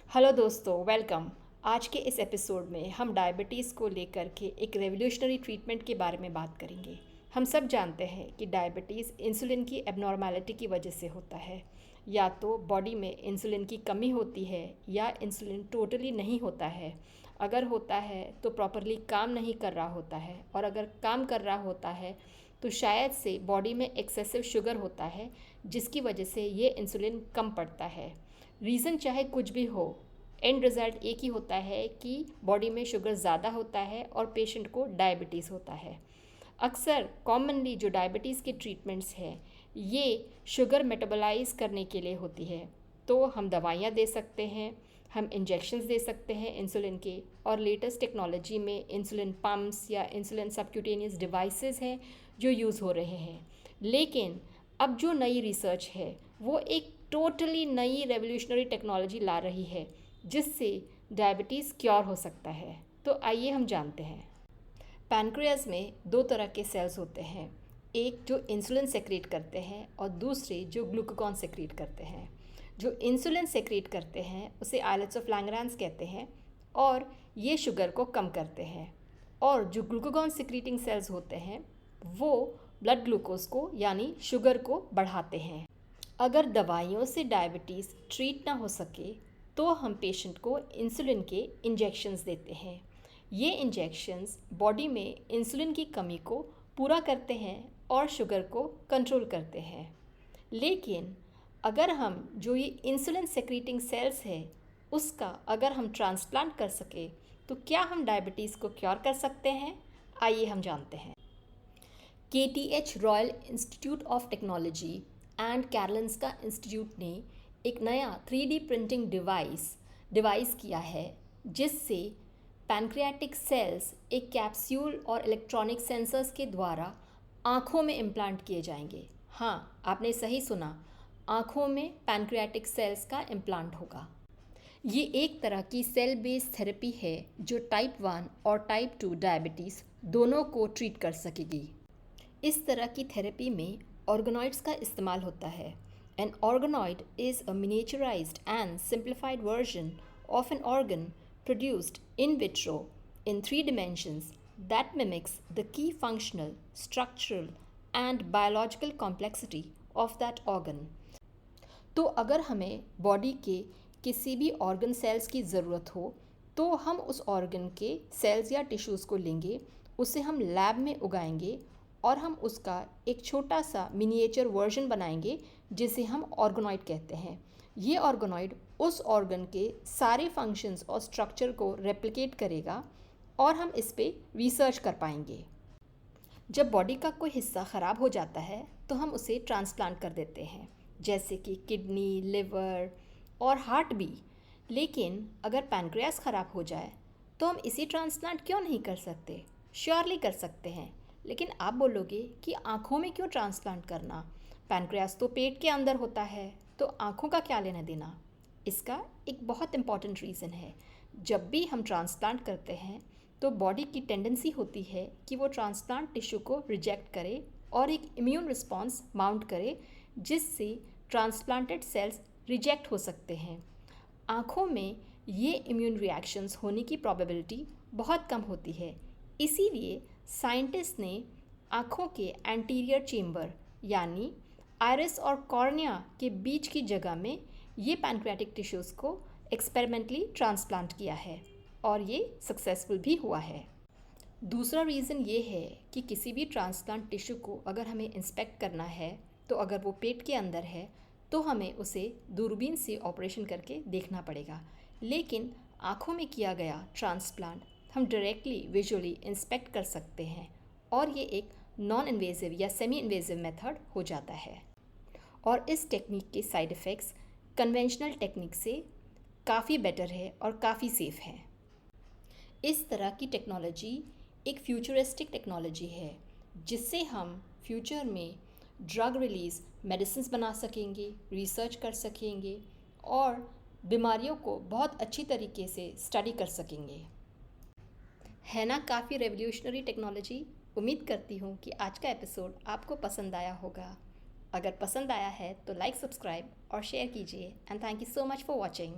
Hello दोस्तों, welcome. आज के इस एपिसोड में हम डायबिटीज़ को लेकर के एक रेवोल्यूशनरी ट्रीटमेंट के बारे में बात करेंगे। हम सब जानते हैं कि डायबिटीज़ इंसुलिन की एबनॉर्मेलिटी की वजह से होता है। या तो बॉडी में इंसुलिन की कमी होती है या इंसुलिन टोटली नहीं होता है। अगर होता है तो प्रॉपरली काम नहीं कर रहा होता है, और अगर काम कर रहा होता है तो शायद से बॉडी में एक्सेसिव शुगर होता है, जिसकी वजह से ये इंसुलिन कम पड़ता है। रीज़न चाहे कुछ भी हो, एंड रिज़ल्ट एक ही होता है कि बॉडी में शुगर ज़्यादा होता है और पेशेंट को डायबिटीज़ होता है। अक्सर कॉमनली जो डायबिटीज़ के ट्रीटमेंट्स हैं ये शुगर मेटाबोलाइज करने के लिए होती है। तो हम दवाइयाँ दे सकते हैं, हम इंजेक्शंस दे सकते हैं इंसुलिन के, और लेटेस्ट टेक्नोलॉजी में इंसुलिन पम्प्स या इंसुलिन सबक्यूटेनियस डिवाइसेस हैं जो यूज़ हो रहे हैं। लेकिन अब जो नई रिसर्च है वो एक टोटली नई रेवोल्यूशनरी टेक्नोलॉजी ला रही है जिससे डायबिटीज़ क्योर हो सकता है। तो आइए हम जानते हैं। पैनक्रियाज में दो तरह के सेल्स होते हैं, एक जो इंसुलिन सेक्रेट करते हैं और दूसरे जो ग्लूकागॉन सेक्रेट करते हैं। जो इंसुलिन सेक्रेट करते हैं उसे आइलेट्स ऑफ लैंगरहांस कहते हैं और ये शुगर को कम करते हैं। और जो ग्लूकागॉन सेक्रेटिंग सेल्स होते हैं वो ब्लड ग्लूकोज को यानी शुगर को बढ़ाते हैं। अगर दवाइयों से डायबिटीज़ ट्रीट ना हो सके तो हम पेशेंट को इंसुलिन के इंजेक्शंस देते हैं। ये इंजेक्शंस बॉडी में इंसुलिन की कमी को पूरा करते हैं और शुगर को कंट्रोल करते हैं। लेकिन अगर हम जो ये इंसुलिन सेक्रेटिंग सेल्स है उसका अगर हम ट्रांसप्लांट कर सके तो क्या हम डायबिटीज़ को क्योर कर सकते हैं? आइए हम जानते हैं। KTH royal institute of technology and Karolinska institute ने एक नया 3D प्रिंटिंग डिवाइस किया है जिससे पैनक्रियाटिक सेल्स एक कैप्सूल और इलेक्ट्रॉनिक सेंसर्स के द्वारा आँखों में इम्प्लांट किए जाएंगे। हाँ, आपने सही सुना, आँखों में पैनक्रियाटिक सेल्स का इम्प्लांट होगा। ये एक तरह की सेल बेस्ड थेरेपी है जो टाइप 1 और टाइप 2 डायबिटीज़ दोनों को ट्रीट कर सकेगी। इस तरह की थेरेपी में ऑर्गेनॉइड्स का इस्तेमाल होता है। An organoid is a miniaturised and simplified version of an organ produced in vitro in 3 dimensions that mimics the key functional, structural and biological complexity of that organ. तो अगर हमें बॉडी के किसी भी ऑर्गन सेल्स की ज़रूरत हो तो हम उस ऑर्गन के सेल्स या टिश्यूज़ को लेंगे, उसे हम लैब में उगाएंगे और हम उसका एक छोटा सा मिनिएचर वर्जन बनाएंगे जिसे हम ऑर्गेनॉइड कहते हैं। ये ऑर्गेनॉइड उस ऑर्गन के सारे फंक्शंस और स्ट्रक्चर को रेप्लिकेट करेगा और हम इस पे रिसर्च कर पाएंगे। जब बॉडी का कोई हिस्सा ख़राब हो जाता है तो हम उसे ट्रांसप्लांट कर देते हैं, जैसे कि किडनी, लिवर और हार्ट भी। लेकिन अगर पैनक्रियास ख़राब हो जाए तो हम इसे ट्रांसप्लांट क्यों नहीं कर सकते? श्योरली कर सकते हैं। लेकिन आप बोलोगे कि आँखों में क्यों ट्रांसप्लांट करना? पैनक्रियास तो पेट के अंदर होता है, तो आँखों का क्या लेना देना? इसका एक बहुत इम्पॉर्टेंट रीज़न है। जब भी हम ट्रांसप्लांट करते हैं तो बॉडी की टेंडेंसी होती है कि वो ट्रांसप्लांट टिश्यू को रिजेक्ट करे और एक इम्यून रिस्पॉन्स माउंट करे जिससे ट्रांसप्लांटेड सेल्स रिजेक्ट हो सकते हैं। आँखों में ये इम्यून रिएक्शंस होने की प्रोबेबिलिटी बहुत कम होती है। इसीलिए साइंटिस्ट ने आँखों के एंटीरियर चेम्बर यानी आइरिस और कॉर्निया के बीच की जगह में ये पैनक्रियाटिक टिश्यूज़ को एक्सपेरिमेंटली ट्रांसप्लांट किया है और ये सक्सेसफुल भी हुआ है। दूसरा रीज़न ये है कि किसी भी ट्रांसप्लांट टिश्यू को अगर हमें इंस्पेक्ट करना है तो अगर वो पेट के अंदर है तो हमें उसे दूरबीन से ऑपरेशन करके देखना पड़ेगा। लेकिन आँखों में किया गया ट्रांसप्लांट हम डायरेक्टली विजुअली इंस्पेक्ट कर सकते हैं और ये एक नॉन इन्वेजिव या सेमी इन्वेजिव मेथड हो जाता है। और इस टेक्निक के साइड इफ़ेक्ट्स कन्वेंशनल टेक्निक से काफ़ी बेटर है और काफ़ी सेफ़ है। इस तरह की टेक्नोलॉजी एक फ्यूचरिस्टिक टेक्नोलॉजी है जिससे हम फ्यूचर में ड्रग रिलीज़ मेडिसिन्स बना सकेंगे, रिसर्च कर सकेंगे और बीमारियों को बहुत अच्छी तरीके से स्टडी कर सकेंगे। है ना काफ़ी रेवोल्यूशनरी टेक्नोलॉजी? उम्मीद करती हूँ कि आज का एपिसोड आपको पसंद आया होगा। अगर पसंद आया है तो लाइक, सब्सक्राइब और शेयर कीजिए। And thank you so much for watching.